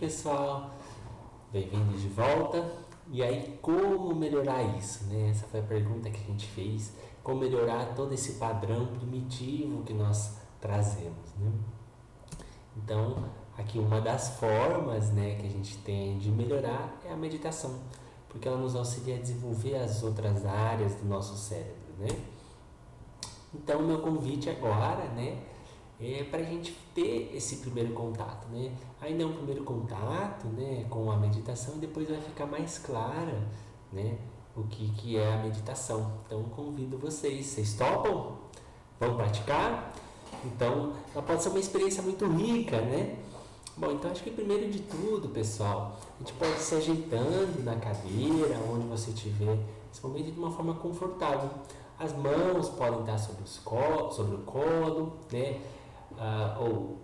pessoal, bem-vindos de volta. E aí, como melhorar isso, né? Essa foi a pergunta que a gente fez. Como melhorar todo esse padrão primitivo que nós trazemos, né? Então, aqui uma das formas, né, que a gente tem de melhorar é a meditação, porque ela nos auxilia a desenvolver as outras áreas do nosso cérebro, né? Então, o meu convite agora, né, é para a gente ter esse primeiro contato, né? Ainda é um primeiro contato, né, com a meditação, e depois vai ficar mais clara, né, o que é a meditação. Então, convido vocês topam? Vamos praticar? Então, ela pode ser uma experiência muito rica, né? Bom, então acho que primeiro de tudo, pessoal, a gente pode se ajeitando na cadeira, onde você estiver, nesse momento de uma forma confortável. As mãos podem estar sobre o colo, né? Ou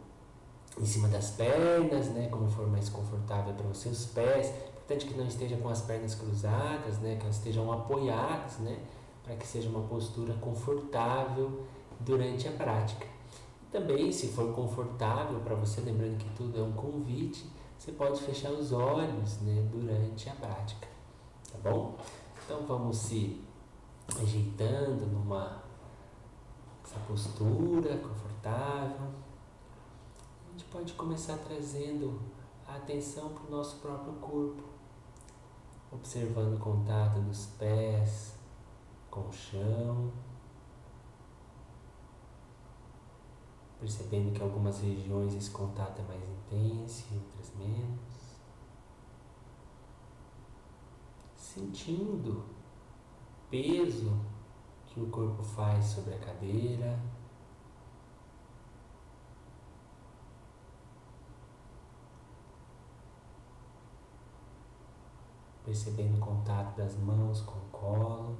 em cima das pernas, né? Como for mais confortável para os seus pés. Importante que não esteja com as pernas cruzadas, né? Que elas estejam apoiadas, né? Para que seja uma postura confortável durante a prática. Também, se for confortável para você, lembrando que tudo é um convite, você pode fechar os olhos, né, durante a prática, tá bom? Então vamos se ajeitando essa postura confortável. A gente pode começar trazendo a atenção para o nosso próprio corpo, observando o contato dos pés com o chão, percebendo que em algumas regiões esse contato é mais intenso e outras menos. Sentindo o peso que o corpo faz sobre a cadeira. Percebendo o contato das mãos com o colo.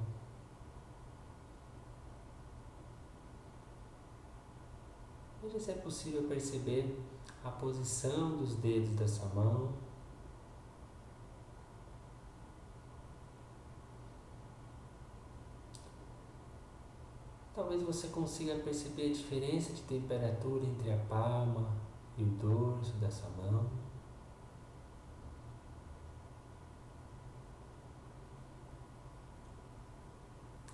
Veja se é possível perceber a posição dos dedos da sua mão. Talvez você consiga perceber a diferença de temperatura entre a palma e o dorso da sua mão.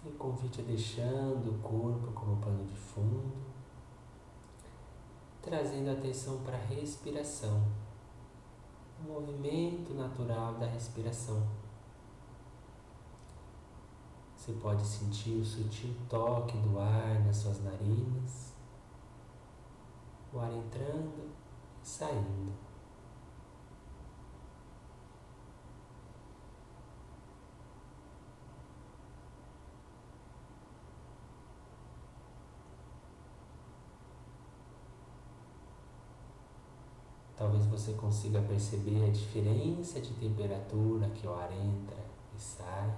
E o convite é deixando o corpo como pano de fundo, trazendo atenção para a respiração, o movimento natural da respiração. Você pode sentir o sutil toque do ar nas suas narinas, o ar entrando e saindo. Talvez você consiga perceber a diferença de temperatura que o ar entra e sai.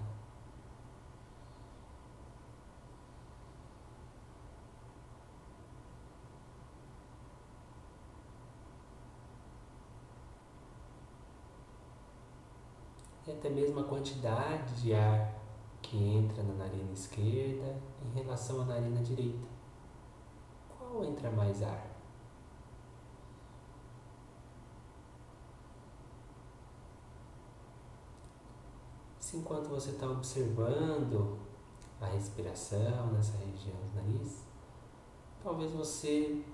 E até mesmo a quantidade de ar que entra na narina esquerda em relação à narina direita. Qual entra mais ar? Se enquanto você está observando a respiração nessa região do nariz, talvez você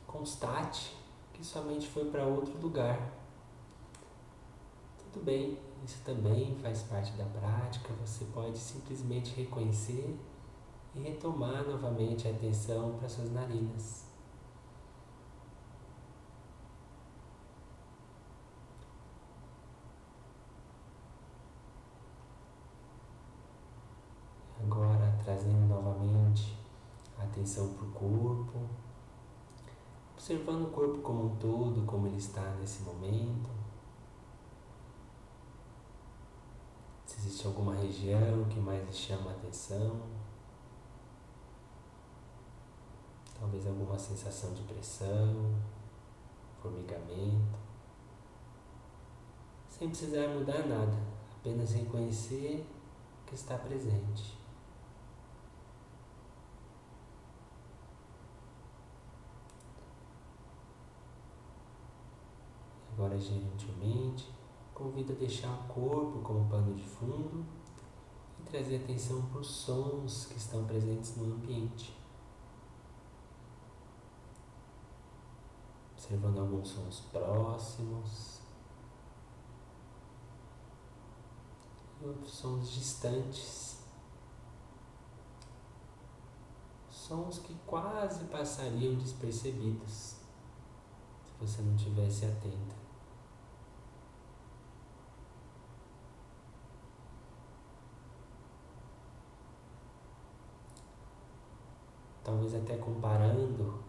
constate que sua mente foi para outro lugar. Tudo bem, isso também faz parte da prática. Você pode simplesmente reconhecer e retomar novamente a atenção para suas narinas. Agora trazendo novamente a atenção para o corpo, observando o corpo como um todo, como ele está nesse momento. Se existe alguma região que mais lhe chama a atenção, talvez alguma sensação de pressão, formigamento, sem precisar mudar nada, apenas reconhecer que está presente. Agora, gentilmente, convido a deixar o corpo como pano de fundo e trazer atenção para os sons que estão presentes no ambiente. Observando alguns sons próximos e outros sons distantes. Sons que quase passariam despercebidos se você não estivesse atento. Talvez até comparando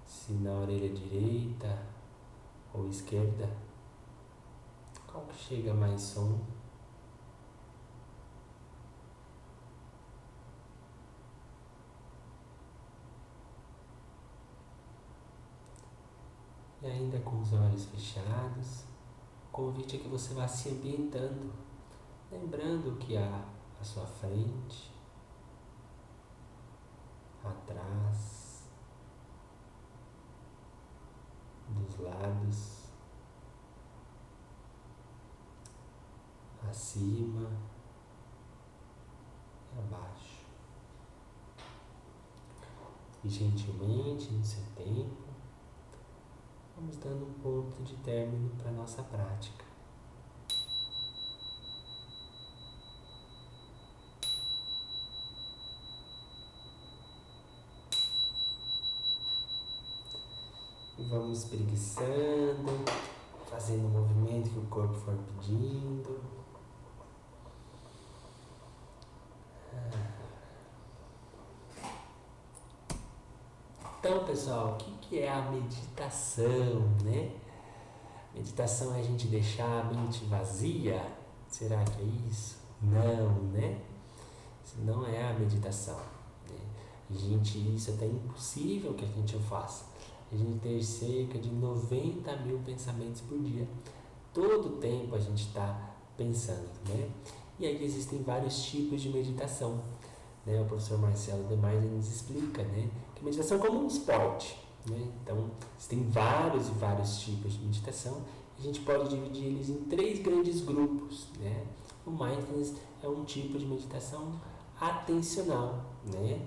se na orelha direita ou esquerda, qual que chega mais som? E ainda com os olhos fechados, o convite é que você vá se ambientando, lembrando que há à sua frente, atrás, dos lados, acima e abaixo. E gentilmente, no seu tempo, vamos dando um ponto de término para a nossa prática. E vamos espreguiçando, fazendo o movimento que o corpo for pedindo. Então, pessoal, o que é a meditação, né? Meditação é a gente deixar a mente vazia? Será que é isso? Não, né? Isso não é a meditação, né? Isso é até impossível que a gente faça. A gente ter cerca de 90 mil pensamentos por dia. Todo o tempo a gente está pensando, né? E aí existem vários tipos de meditação, né? O professor Marcelo Demais nos explica, né, que meditação é como um esporte, né? Então, existem vários e vários tipos de meditação. A gente pode dividir eles em 3 grandes grupos, né? O Mindfulness é um tipo de meditação atencional, né?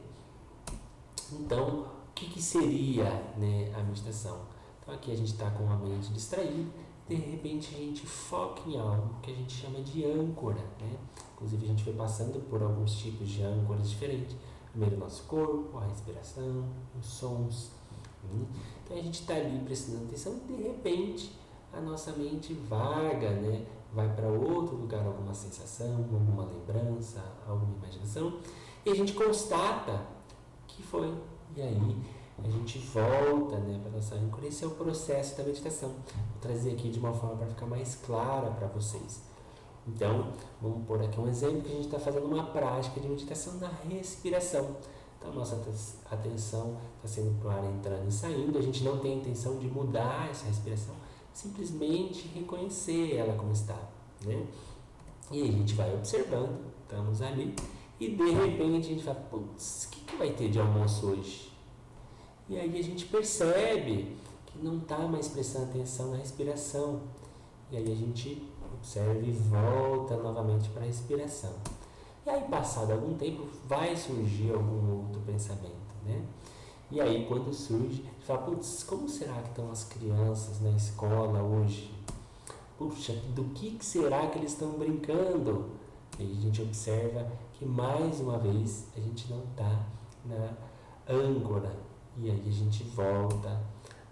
Então, o que seria, né, a meditação? Então, aqui a gente está com a mente distraída, de repente a gente foca em algo que a gente chama de âncora, né? Inclusive a gente foi passando por alguns tipos de âncoras diferentes. Primeiro o nosso corpo, a respiração, os sons. Então a gente está ali prestando atenção e de repente a nossa mente vaga, né? Vai para outro lugar, alguma sensação, alguma lembrança, alguma imaginação, e a gente constata que foi. E aí a gente volta, né, para a nossa âncora. Esse é o processo da meditação. Vou trazer aqui de uma forma para ficar mais clara para vocês. Então, vamos pôr aqui um exemplo que a gente está fazendo uma prática de meditação na respiração. Então, nossa atenção está sendo para o ar entrando e saindo. A gente não tem a intenção de mudar essa respiração, simplesmente reconhecer ela como está, né? E aí a gente vai observando, estamos ali, e de repente a gente fala, putz, o que vai ter de almoço hoje? E aí a gente percebe que não está mais prestando atenção na respiração. E aí a gente observa e volta novamente para a respiração. E aí, passado algum tempo, vai surgir algum outro pensamento, né? E aí, quando surge, a gente fala, putz, como será que estão as crianças na escola hoje? Puxa, do que será que eles estão brincando? E aí a gente observa que, mais uma vez, a gente não está na âncora. E aí a gente volta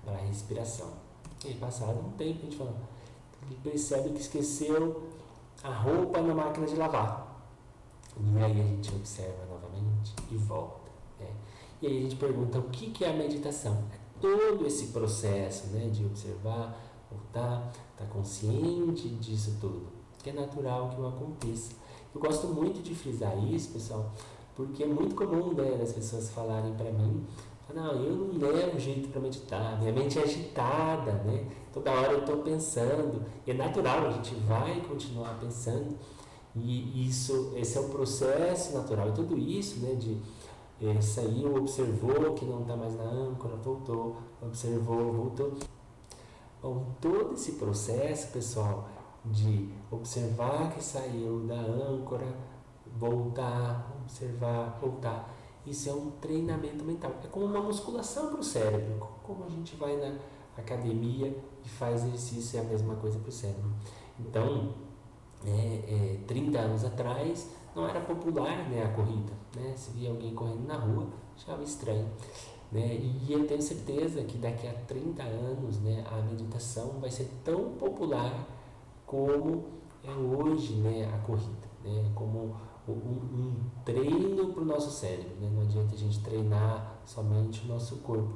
para a respiração. E aí, passado um tempo, a gente fala, ele percebe que esqueceu a roupa na máquina de lavar. E aí a gente observa novamente e volta, né? E aí a gente pergunta o que é a meditação. É todo esse processo, né, de observar, voltar, estar consciente disso tudo, que é natural que o aconteça. Eu gosto muito de frisar isso, pessoal, porque é muito comum, né, as pessoas falarem para mim, não, eu não levo jeito para meditar, minha mente é agitada, né? Toda hora eu estou pensando, e é natural, a gente vai continuar pensando, e esse é o processo natural, e tudo isso, né, de saiu, observou que não está mais na âncora, voltou, observou, voltou. Bom, todo esse processo, pessoal, de observar que saiu da âncora, voltar, observar, voltar, isso é um treinamento mental. É como uma musculação para o cérebro, como a gente vai na academia e faz exercício, é a mesma coisa para o cérebro. Então, 30 anos atrás, não era popular, né, a corrida. Né? Se via alguém correndo na rua, achava estranho. Né? E eu tenho certeza que daqui a 30 anos, né, a meditação vai ser tão popular como é hoje, né, a corrida, né? Como um treino para o nosso cérebro. Né? Não adianta a gente treinar somente o nosso corpo.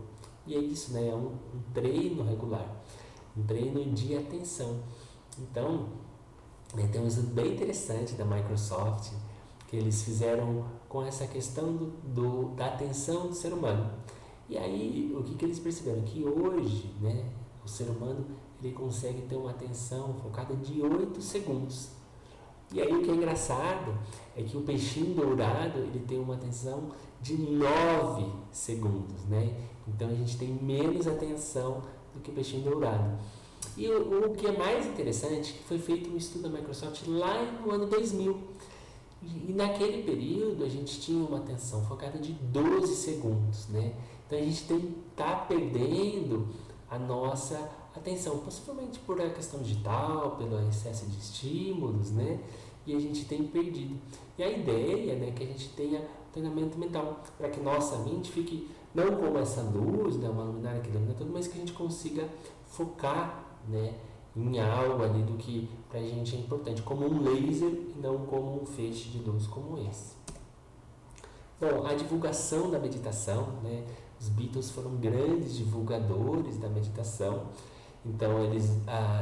E é isso, né? É um treino regular, um treino de atenção. Então, tem um estudo bem interessante da Microsoft que eles fizeram com essa questão da atenção do ser humano. E aí, o que eles perceberam? Que hoje, né, o ser humano ele consegue ter uma atenção focada de 8 segundos. E aí, o que é engraçado é que o peixinho dourado ele tem uma atenção de 9 segundos. Né? Então, a gente tem menos atenção do que o peixinho dourado. E o que é mais interessante é que foi feito um estudo da Microsoft lá no ano 2000. E naquele período a gente tinha uma atenção focada de 12 segundos, né? Então a gente está perdendo a nossa atenção, possivelmente por a questão digital, pelo excesso de estímulos, né? E a gente tem perdido. E a ideia, né, é que a gente tenha treinamento mental, para que nossa mente fique não como essa luz, né, uma luminária que ilumina tudo, mas que a gente consiga focar, né, em algo ali do que pra gente é importante, como um laser e não como um feixe de luz como esse. Bom, a divulgação da meditação, né? Os Beatles foram grandes divulgadores da meditação, então eles,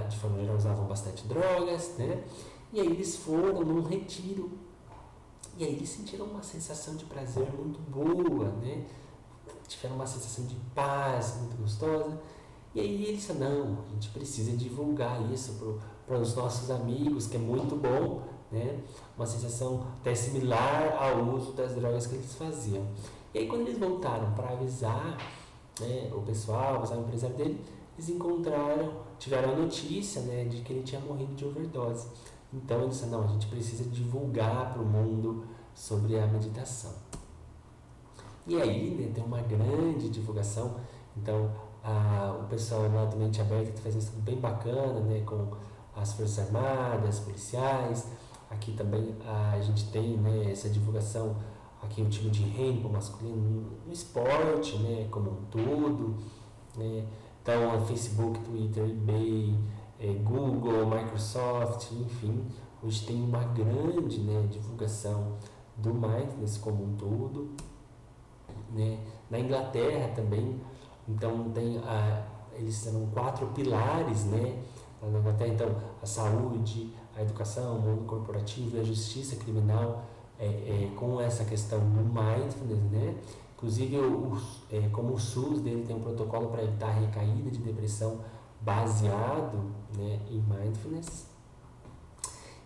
de forma geral, usavam bastante drogas, né? E aí eles foram num retiro, e aí eles sentiram uma sensação de prazer muito boa, né? Tiveram uma sensação de paz muito gostosa. E aí eles falaram, não, a gente precisa divulgar isso para os nossos amigos, que é muito bom, né? Uma sensação até similar ao uso das drogas que eles faziam. E aí quando eles voltaram para avisar, né, o pessoal, avisar o empresário dele, eles tiveram a notícia, né, de que ele tinha morrido de overdose. Então eles falaram, não, a gente precisa divulgar para o mundo sobre a meditação. E aí, né, tem uma grande divulgação, então o pessoal lá do Mente Aberta está fazendo isso bem bacana, né, com as Forças Armadas, policiais. Aqui também a gente tem, né, essa divulgação, aqui o time de handball masculino no esporte, né, como um todo. Né. Então, Facebook, Twitter, eBay, Google, Microsoft, enfim, hoje tem uma grande, né, divulgação do Mindfulness como um todo. Né. Na Inglaterra também, então eles são 4 pilares, né? Na Inglaterra, então, a saúde, a educação, o mundo corporativo e a justiça criminal, com essa questão do mindfulness, né? Inclusive, como o SUS dele tem um protocolo para evitar a recaída de depressão baseado, né, em mindfulness.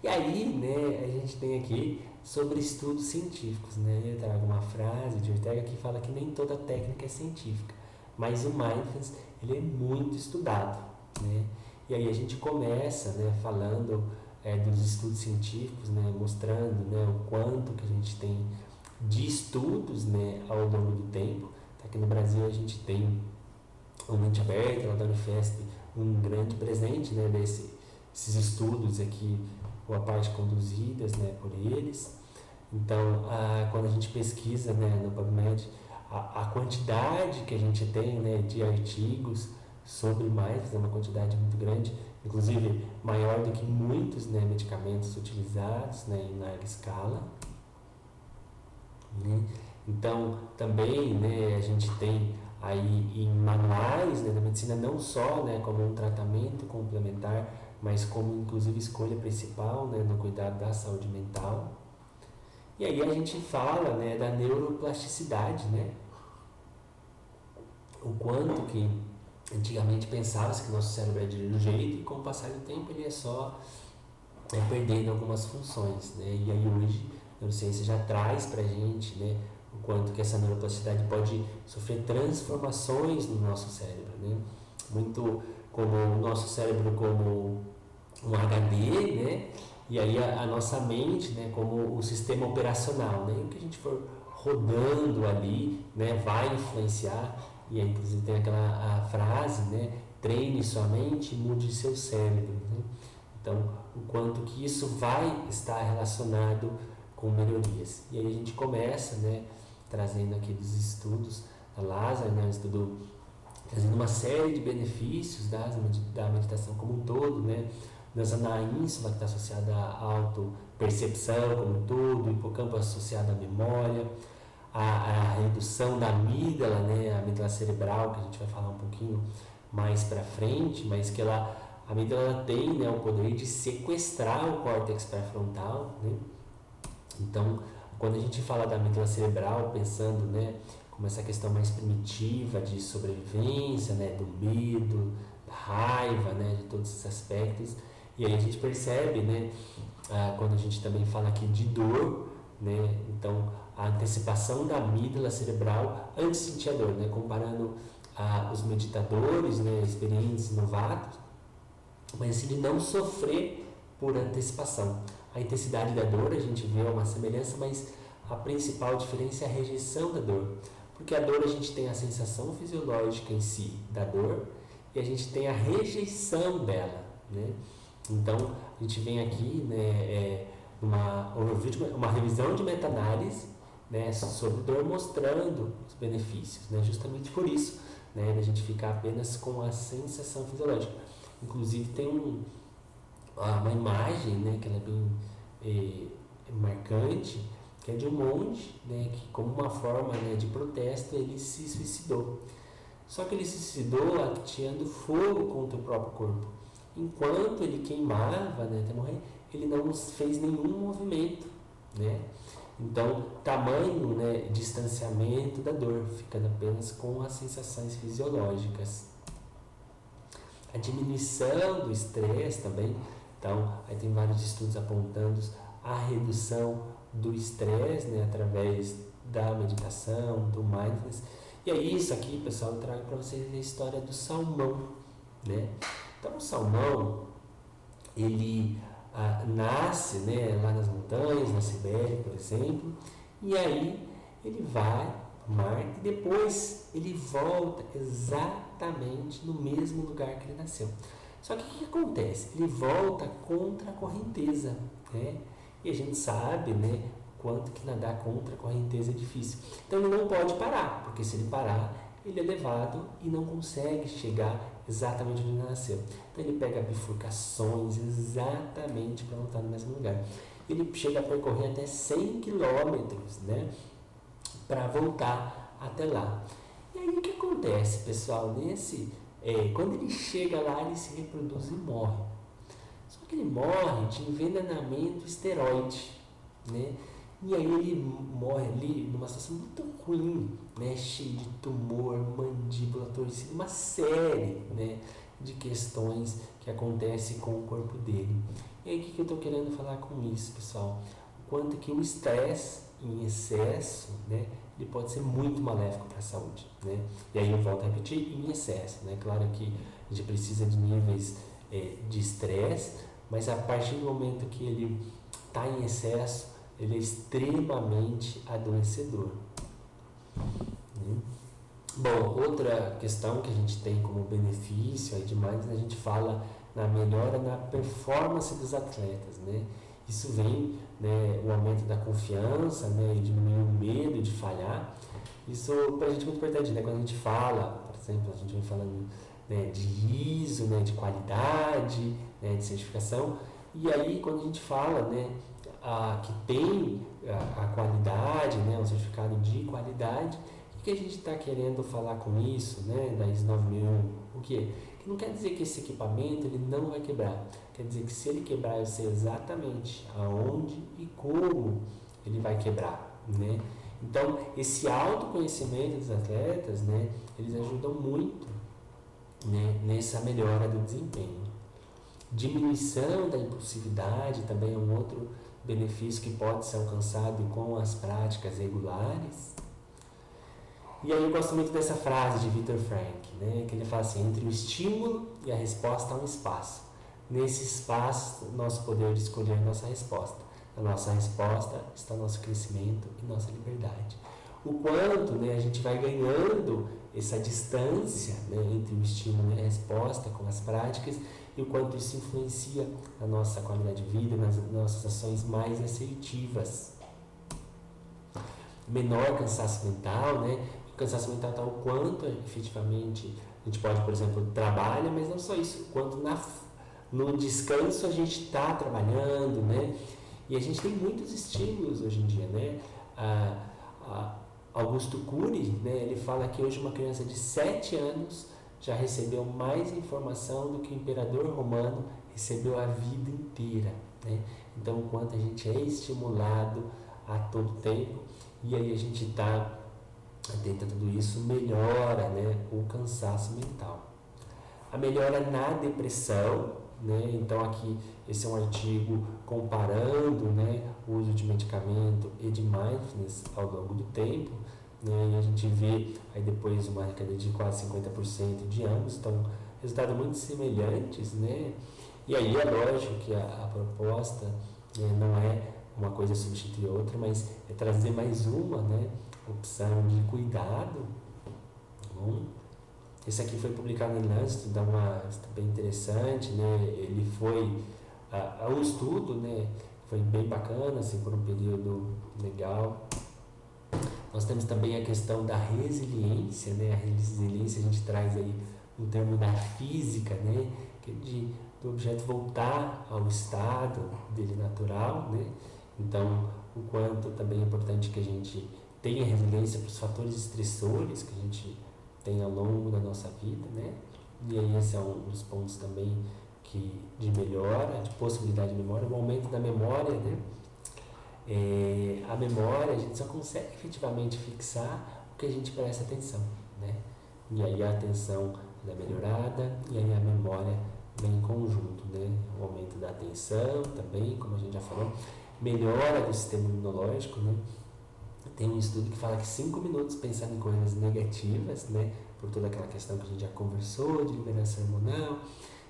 E aí, né, a gente tem aqui sobre estudos científicos, né? Eu trago uma frase de Ortega que fala que nem toda técnica é científica, mas o mindfulness ele é muito estudado, né? E aí a gente começa, né, falando dos estudos científicos, né, mostrando, né, o quanto que a gente tem de estudos, né, ao longo do tempo. Aqui no Brasil a gente tem o Mente Aberta, lá da Unifesp, um grande presente, né, desses estudos aqui, boa parte conduzidas, né, por eles. Então, quando a gente pesquisa, né, no PubMed, a quantidade que a gente tem, né, de artigos sobre mindfulness é uma quantidade muito grande, inclusive maior do que muitos, né, medicamentos utilizados, né, em larga escala. Né? Então, também, né, a gente tem aí em manuais, né, da medicina não só, né, como um tratamento complementar, mas como inclusive escolha principal, né, no cuidado da saúde mental. E aí a gente fala, né, da neuroplasticidade, né? O quanto que antigamente pensava-se que nosso cérebro é de um jeito e com o passar do tempo ele é só perdendo algumas funções, né? E aí hoje a neurociência já traz pra gente, né, o quanto que essa neuroplasticidade pode sofrer transformações no nosso cérebro, né? Muito como o nosso cérebro como um HD, né? E aí a nossa mente, né, como o sistema operacional, né? O que a gente for rodando ali, né, vai influenciar. E aí, inclusive, tem aquela a frase, né? Treine sua mente, mude seu cérebro, né? Então, o quanto que isso vai estar relacionado com melhorias. E aí a gente começa, né, trazendo aqui dos estudos da Lázaro, né, um estudo trazendo uma série de benefícios da meditação como um todo, né, dança na ínsula que está associada à autopercepção como um todo, o hipocampo associado à memória, a redução da amígdala, né, a amígdala cerebral, que a gente vai falar um pouquinho mais para frente, mas que a amígdala tem, né, o poder de sequestrar o córtex pré-frontal, né? Então, quando a gente fala da amígdala cerebral, pensando, né, como essa questão mais primitiva de sobrevivência, né, do medo, da raiva, né, de todos esses aspectos, e aí a gente percebe, né, quando a gente também fala aqui de dor, né, então a antecipação da amígdala cerebral antes de sentir a dor, né, comparando os meditadores, né, experientes, novatos, mas assim, de não sofrer por antecipação. A intensidade da dor, a gente vê uma semelhança, mas a principal diferença é a rejeição da dor. Porque a dor a gente tem a sensação fisiológica em si da dor e a gente tem a rejeição dela, né? Então, a gente vem aqui, né, uma revisão de meta-análise, né, sobre dor mostrando os benefícios, né? Justamente por isso, né, a gente ficar apenas com a sensação fisiológica. Inclusive tem uma imagem, né, que ela é bem marcante, que é de um monge, né, que como uma forma, né, de protesto ele se suicidou. Só que ele se suicidou ateando fogo contra o próprio corpo. Enquanto ele queimava, né, até morrer, ele não fez nenhum movimento, né? Então, tamanho, né, distanciamento da dor, ficando apenas com as sensações fisiológicas. A diminuição do estresse também, então, aí tem vários estudos apontando a redução do estresse, né, através da meditação, do mindfulness. E é isso aqui, pessoal, eu trago para vocês a história do salmão, né? Então, o salmão, ele nasce, né, lá nas montanhas, na Sibéria, por exemplo, e aí ele vai para o mar e depois ele volta exatamente no mesmo lugar que ele nasceu. Só que o que acontece? Ele volta contra a correnteza, né? E a gente sabe, né, quanto que nadar contra a correnteza é difícil. Então ele não pode parar, porque se ele parar, ele é levado e não consegue chegar exatamente onde ele nasceu. Então ele pega bifurcações exatamente para voltar no mesmo lugar. Ele chega a percorrer até 100 quilômetros, né, para voltar até lá. E aí o que acontece, pessoal? Quando ele chega lá, ele se reproduz e morre. Só que ele morre de envenenamento esteroide, né? E aí ele morre ali numa situação muito ruim, né? Cheio de tumor, mandíbula torcida, uma série, né, de questões que acontecem com o corpo dele. E aí o que eu estou querendo falar com isso, pessoal? O quanto que o estresse em excesso, né, ele pode ser muito maléfico para a saúde, né? E aí eu volto a repetir, em excesso, né? Claro que a gente precisa de níveis de estresse, mas a partir do momento que ele está em excesso, ele é extremamente adoecedor, né? Bom, outra questão que a gente tem como benefício aí demais, a gente fala na melhora na performance dos atletas, né? Isso vem, né, o aumento da confiança, né, e diminuir o medo de falhar. Isso para a gente é muito importante, né? Quando a gente fala, por exemplo, a gente vem falando, né, de ISO, né, de qualidade, né, de certificação, e aí quando a gente fala, né, que tem a qualidade, né, um certificado de qualidade, o que a gente está querendo falar com isso, né, da ISO 9001? O quê? Que não quer dizer que esse equipamento ele não vai quebrar, quer dizer que se ele quebrar eu sei exatamente aonde e como ele vai quebrar, né? Então, esse autoconhecimento dos atletas, né, eles ajudam muito, né, nessa melhora do desempenho. Diminuição da impulsividade também é um outro benefício que pode ser alcançado com as práticas regulares. E aí eu gosto muito dessa frase de Viktor Frankl, né, que ele fala assim: entre o estímulo e a resposta há um espaço. Nesse espaço, nosso poder de escolher a nossa resposta. Na nossa resposta está o nosso crescimento e nossa liberdade. O quanto, né, a gente vai ganhando essa distância, né, entre o estímulo e a resposta com as práticas, e o quanto isso influencia a nossa qualidade de vida, nas nossas ações mais assertivas. Menor cansaço mental, né? O cansaço mental está o quanto efetivamente a gente pode, por exemplo, trabalha, mas não só isso, quanto no descanso a gente está trabalhando, né? E a gente tem muitos estímulos hoje em dia, né? Augusto Cury, né, ele fala que hoje uma criança de 7 anos já recebeu mais informação do que o imperador romano recebeu a vida inteira, né? Então, o quanto a gente é estimulado a todo tempo, e aí a gente está atento a tudo isso, melhora, né, o cansaço mental. A melhora na depressão, né? Então aqui esse é um artigo comparando, né, o uso de medicamento e de mindfulness ao longo do tempo, né? E a gente vê aí depois uma queda de quase 50% de ambos, então resultados muito semelhantes, né? E aí é lógico que a proposta, né, não é uma coisa substituir a outra, mas é trazer mais uma, né, opção de cuidado. Bom, esse aqui foi publicado em Lancet, dá uma bem interessante, né? Ele foi um estudo, né? Foi bem bacana, assim, por um período legal. Nós temos também a questão da resiliência, né? A resiliência a gente traz aí um termo da física, né? Que é do objeto voltar ao estado dele natural, né? Então, o quanto também é importante que a gente tenha resiliência para os fatores estressores que a gente tem ao longo da nossa vida, né? E aí esse é um dos pontos também de melhora, de possibilidade de memória, o aumento da memória, né? A memória, a gente só consegue efetivamente fixar o que a gente presta atenção, né? E aí a atenção é melhorada, e aí a memória vem em conjunto, né? O aumento da atenção também, como a gente já falou, melhora do sistema imunológico, né? Tem um estudo que fala que 5 minutos pensando em coisas negativas, né, por toda aquela questão que a gente já conversou, de liberação hormonal,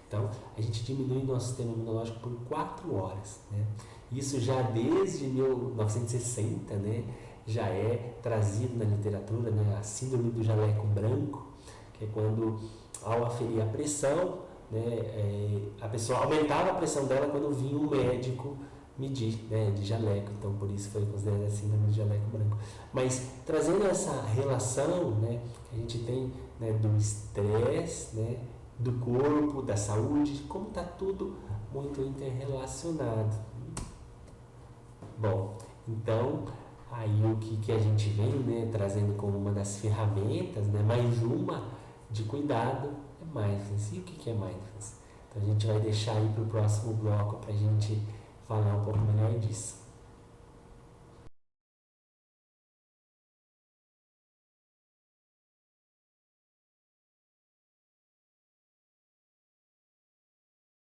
então a gente diminui o nosso sistema imunológico por 4 horas, né? Isso já desde 1960, né, já é trazido na literatura, né, a síndrome do jaleco branco, que é quando, ao aferir a pressão, né, a pessoa aumentava a pressão dela quando vinha um médico medir, né, de jaleco, então por isso foi considerado assim, síndrome de jaleco branco. Mas trazendo essa relação, né, que a gente tem, né, do estresse, né, do corpo, da saúde, como está tudo muito interrelacionado. Bom, então aí o que a gente vem, né, trazendo como uma das ferramentas, né, mais uma de cuidado é mindfulness. E o que é mindfulness? Então a gente vai deixar aí para o próximo bloco para a gente falar um pouco melhor disso.